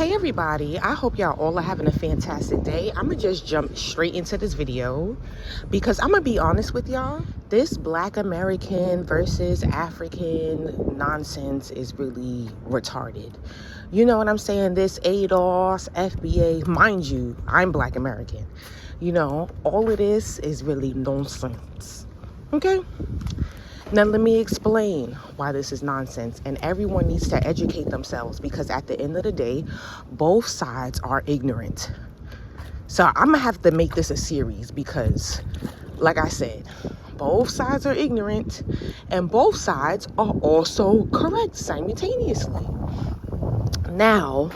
Hey everybody, I hope y'all all are having a fantastic day. I'm gonna just jump straight into this video because I'm gonna be honest with y'all. This Black American versus African nonsense is really retarded. You know what I'm saying? This ADOS, FBA, mind you, I'm Black American. You know, all of this is really nonsense. Okay? Now let me explain why this is nonsense, and everyone needs to educate themselves because at the end of the day, both sides are ignorant. So I'm gonna have to make this a series because, like I said, both sides are ignorant and both sides are also correct simultaneously. Now,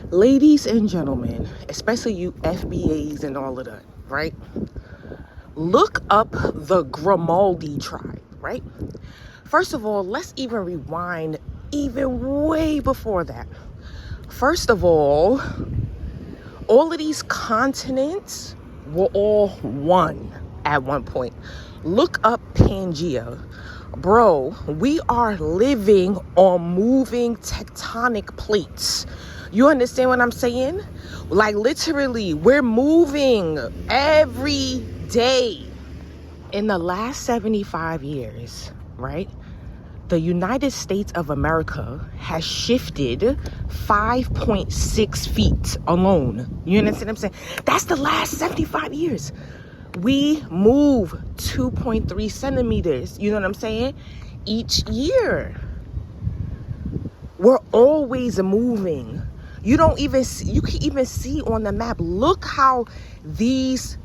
ladies and gentlemen, especially you FBAs and all of that, right? Look up the Grimaldi tribe. Right? First of all, let's even rewind even way before that. First of all of these continents were all one at one point. Look up Pangea. Bro, we are living on moving tectonic plates. You understand what I'm saying? Like literally, we're moving every day. In the last 75 years, right, the United States of America has shifted 5.6 feet alone. You understand what I'm saying? That's the last 75 years. We move 2.3 centimeters, you know what I'm saying, each year. We're always moving. You can even see on the map, look how these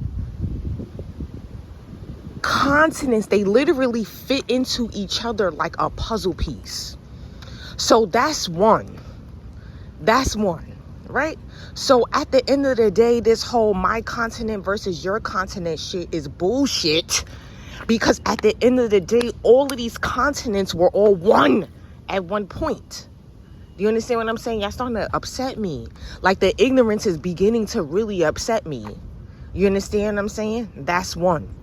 continents, they literally fit into each other like a puzzle piece. So that's one, right? So at the end of the day, this whole my continent versus your continent shit is bullshit, because at the end of the day, all of these continents were all one at one point. Do you understand what I'm saying? Y'all starting to upset me. Like the ignorance is beginning to really upset me. You understand what I'm saying? That's one.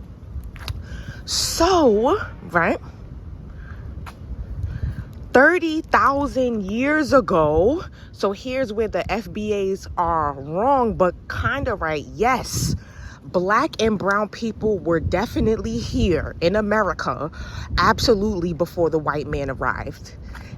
So, right, 30,000 years ago, so here's where the FBAs are wrong, but kind of right. Yes, Black and brown people were definitely here in America, absolutely, before the white man arrived.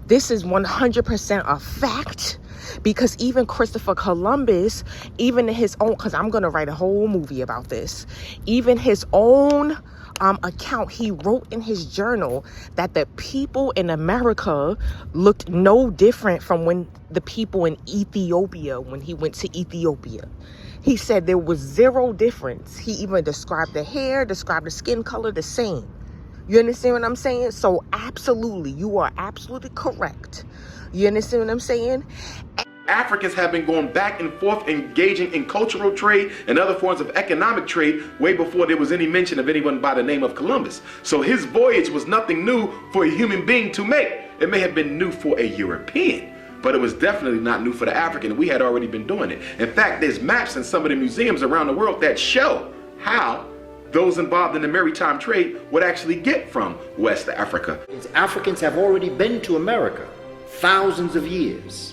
This is 100% a fact, because even Christopher Columbus, even in his own, because I'm going to write a whole movie about this, even his own account, he wrote in his journal that the people in America looked no different from when the people in Ethiopia, when he went to Ethiopia. He said there was zero difference. He even described the hair, described the skin color the same. You understand what I'm saying? So absolutely, you are absolutely correct. You understand what I'm saying? Africans have been going back and forth, engaging in cultural trade and other forms of economic trade way before there was any mention of anyone by the name of Columbus. So his voyage was nothing new for a human being to make. It may have been new for a European, but it was definitely not new for the African. We had already been doing it. In fact, there's maps in some of the museums around the world that show how those involved in the maritime trade would actually get from West Africa. Africans have already been to America thousands of years.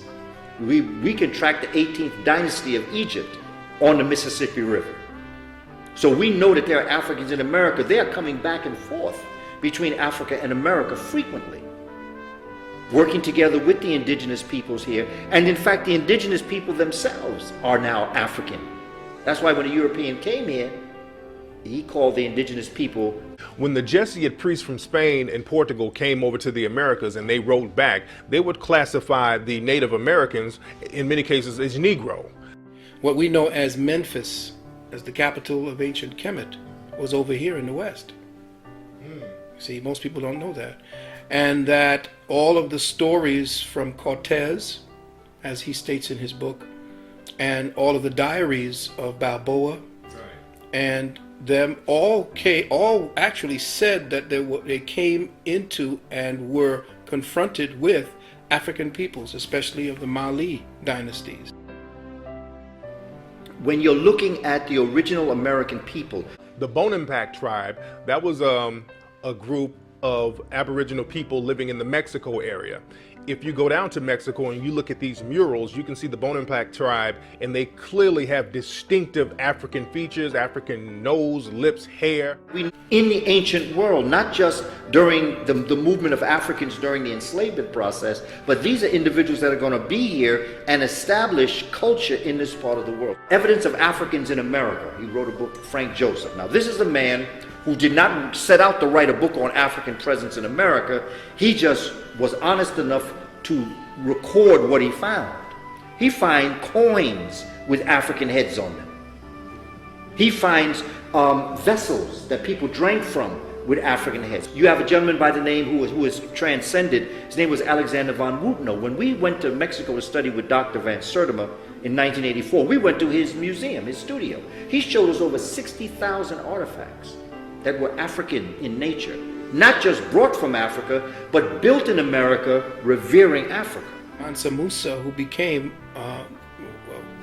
We can track the 18th dynasty of Egypt on the Mississippi River. So we know that there are Africans in America. They are coming back and forth between Africa and America frequently, working together with the indigenous peoples here. And in fact, the indigenous people themselves are now African. That's why when a European came here, he called the indigenous people. When the Jesuit priests from Spain and Portugal came over to the Americas and they wrote back, they would classify the Native Americans, in many cases, as Negro. What we know as Memphis, as the capital of ancient Kemet, was over here in the West. See, most people don't know that. And that all of the stories from Cortez, as he states in his book, and all of the diaries of Balboa, and them all actually said that they came into and were confronted with African peoples, especially of the Mali dynasties. When you're looking at the original American people, The Bonampak tribe, that was a group of Aboriginal people living in the Mexico area. If you go down to Mexico and you look at these murals, you can see the Bonampak tribe, and they clearly have distinctive African features, African nose, lips, hair. In the ancient world, not just during the movement of Africans during the enslavement process, but these are individuals that are going to be here and establish culture in this part of the world. Evidence of Africans in America. He wrote a book, Frank Joseph. Now, this is a man who did not set out to write a book on African presence in America. He just was honest enough to record what he found. He finds coins with African heads on them. He finds vessels that people drank from with African heads. You have a gentleman by the name who was transcended. His name was Alexander von Wutenow. When we went to Mexico to study with Dr. Van Sertima in 1984, we went to his museum, his studio. He showed us over 60,000 artifacts that were African in nature, not just brought from Africa, but built in America, revering Africa. Mansa Musa, who became,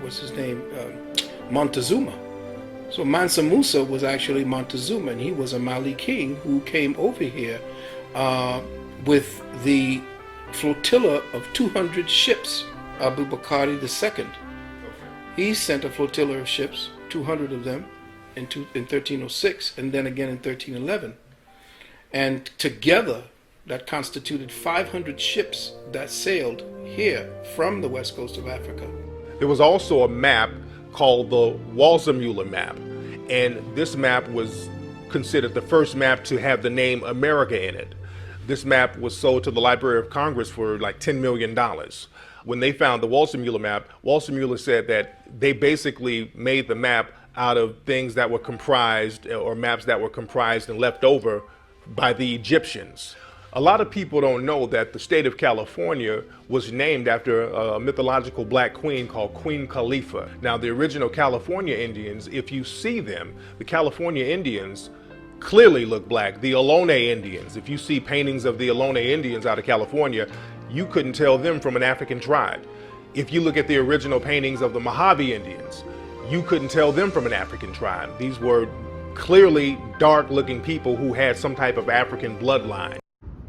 what's his name, Montezuma. So Mansa Musa was actually Montezuma, and he was a Mali king who came over here with the flotilla of 200 ships, Abu Bakr II. He sent a flotilla of ships, 200 of them, in 1306, and then again in 1311. And together, that constituted 500 ships that sailed here from the west coast of Africa. There was also a map called the Walsamula map, and this map was considered the first map to have the name America in it. This map was sold to the Library of Congress for like $10 million. When they found the Walsamula map, Walsamula said that they basically made the map out of things that were comprised, or maps that were comprised and left over by the Egyptians. A lot of people don't know that the state of California was named after a mythological black queen called Queen Khalifa. Now, the original California Indians, if you see them, the California Indians clearly look black. The Ohlone Indians, if you see paintings of the Ohlone Indians out of California, you couldn't tell them from an African tribe. If you look at the original paintings of the Mojave Indians, you couldn't tell them from an African tribe. These were clearly dark-looking people who had some type of African bloodline.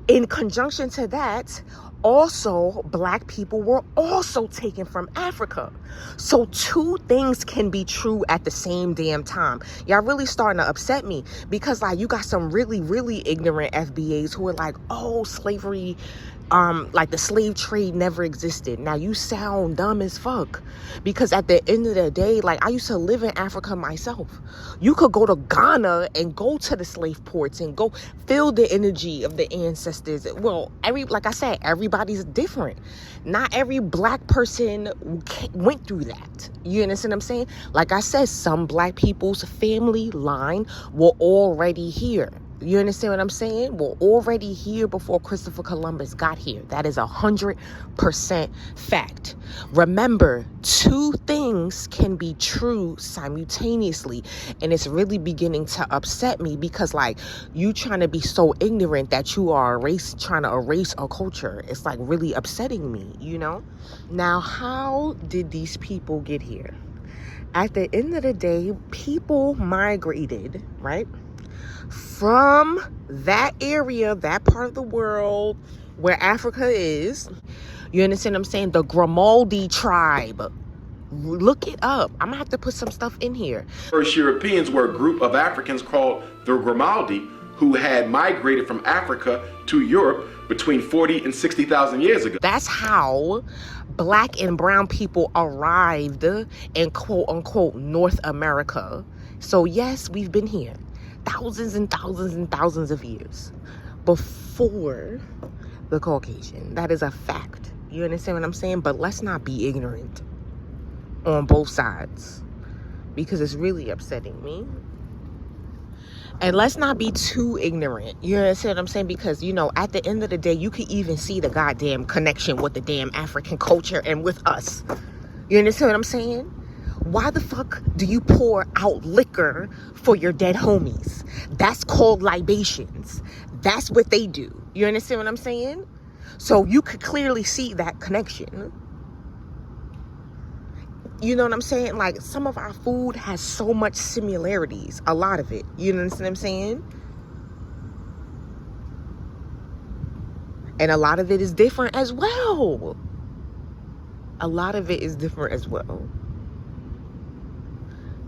In conjunction to that, also, black people were also taken from Africa. So two things can be true at the same damn time. Y'all really starting to upset me, because like you got some really, really ignorant FBAs who are like, oh, slavery, like the slave trade never existed. Now you sound dumb as fuck, because at the end of the day, like I used to live in Africa myself. You could go to Ghana and go to the slave ports and go feel the energy of the ancestors. Well, like I said, everybody's different. Not every black person went through that. You understand what I'm saying? Like I said, some black people's family line were already here. You understand what I'm saying? We're already here before Christopher Columbus got here. That is 100% fact. Remember, two things can be true simultaneously. And it's really beginning to upset me, because like you trying to be so ignorant that you are trying to erase a culture. It's like really upsetting me, you know? Now, how did these people get here? At the end of the day, people migrated, right? From that area, that part of the world where Africa is. You understand what I'm saying? The Grimaldi tribe. Look it up. I'm gonna have to put some stuff in here. First Europeans were a group of Africans called the Grimaldi, who had migrated from Africa to Europe between 40 and 60,000 years ago. That's how black and brown people arrived in quote unquote North America. So yes, we've been here thousands and thousands and thousands of years before the Caucasian. That is a fact. You understand what I'm saying? But let's not be ignorant on both sides, because it's really upsetting me. And let's not be too ignorant. You understand what I'm saying? Because, you know, at the end of the day, you can even see the goddamn connection with the damn African culture and with us. You understand what I'm saying? Why the fuck do you pour out liquor for your dead homies? That's called libations. That's what they do. You understand what I'm saying? So you could clearly see that connection. You know what I'm saying? Like, some of our food has so much similarities. A lot of it. You understand what I'm saying? And a lot of it is different as well. A lot of it is different as well.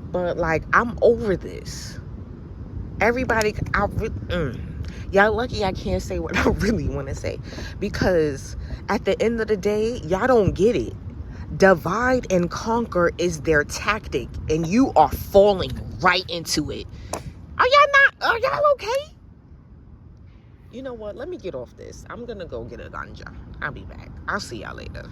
But like, I'm over this. Everybody, y'all lucky I can't say what I really want to say, because at the end of the day, y'all don't get it. Divide and conquer is their tactic, and you are falling right into it. Are y'all okay? You know what? Let me get off this. I'm gonna go get a ganja. I'll be back. I'll see y'all later.